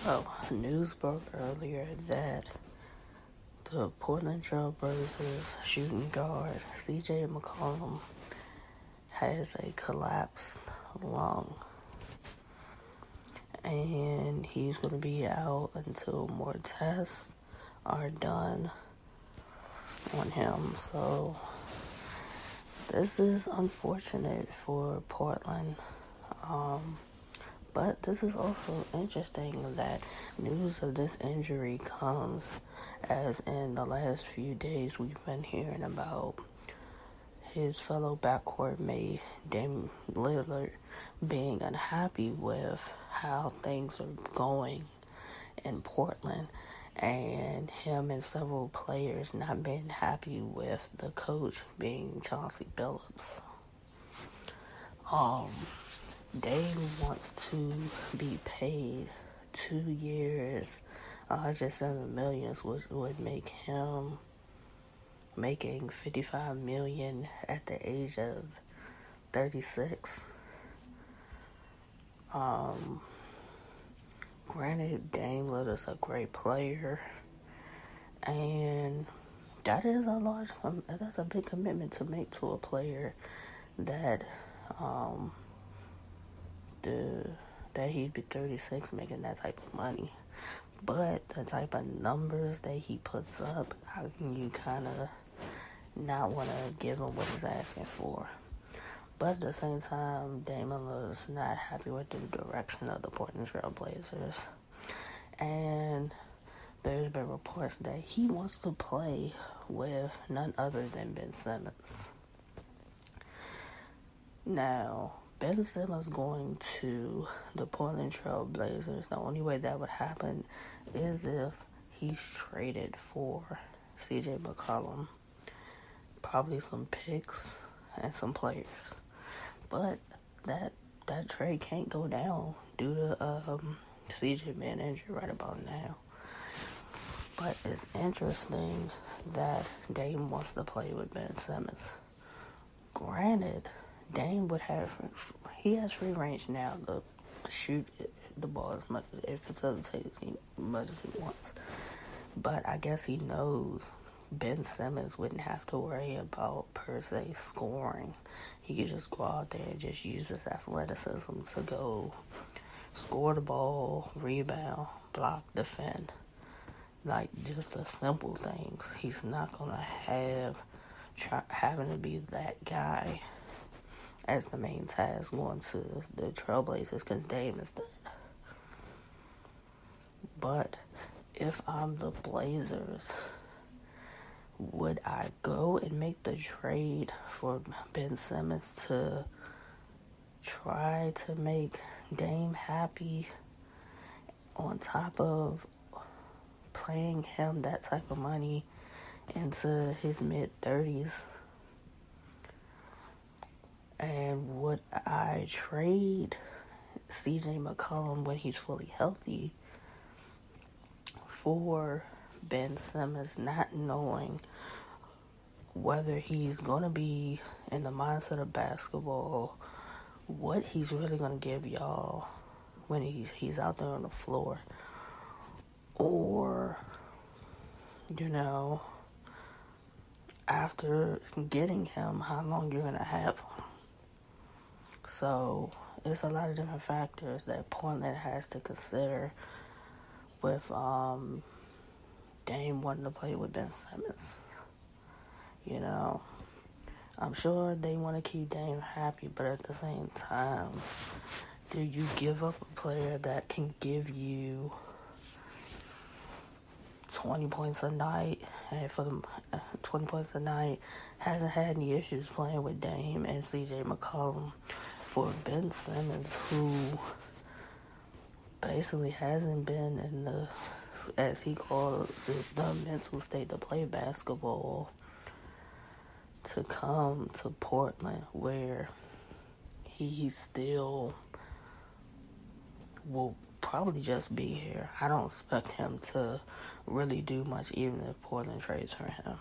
So, news broke earlier that the Portland Trail Blazers shooting guard CJ McCullom has a collapsed lung, and he's going to be out until more tests are done on him. So this is unfortunate for Portland. But this is also interesting that news of this injury comes as in the last few days we've been hearing about his fellow backcourt mate, Dame Lillard, being unhappy with how things are going in Portland, and him and several players not being happy with the coach being Chauncey Billups. Dame wants to be paid 2 years, $107 million, which would make him making $55 million at the age of 36. Granted, Dame Lillard's a great player, and that's a big commitment to make to a player that that he'd be 36 making that type of money. But the type of numbers that he puts up, how can you kind of not want to give him what he's asking for? But at the same time, Dame Lillard's not happy with the direction of the Portland Trail Blazers. And there's been reports that he wants to play with none other than Ben Simmons. Now, Ben Simmons going to the Portland Trail Blazers, the only way that would happen is if he's traded for CJ McCullom, probably some picks and some players. But that trade can't go down due to CJ being injured right about now. But it's interesting that Dame wants to play with Ben Simmons. Granted, Dame he has free range now to shoot the ball as much, if it doesn't take as much as he wants. But I guess he knows Ben Simmons wouldn't have to worry about, per se, scoring. He could just go out there and just use his athleticism to go score the ball, rebound, block, defend. Like, just the simple things. He's not going to having to be that guy as the main task going to the Trailblazers, because Dame is that. But if I'm the Blazers, would I go and make the trade for Ben Simmons to try to make Dame happy on top of paying him that type of money into his mid-30s? And would I trade CJ McCullom when he's fully healthy for Ben Simmons, not knowing whether he's going to be in the mindset of basketball, what he's really going to give y'all when he's out there on the floor? Or, after getting him, how long you're going to have him? So, it's a lot of different factors that Portland has to consider with Dame wanting to play with Ben Simmons. I'm sure they want to keep Dame happy, but at the same time, do you give up a player that can give you 20 points a night, and for the 20 points a night, hasn't had any issues playing with Dame and CJ McCullum, for Ben Simmons, who basically hasn't been in the, as he calls it, the mental state to play basketball, to come to Portland where he still will probably just be here. I don't expect him to really do much even if Portland trades for him.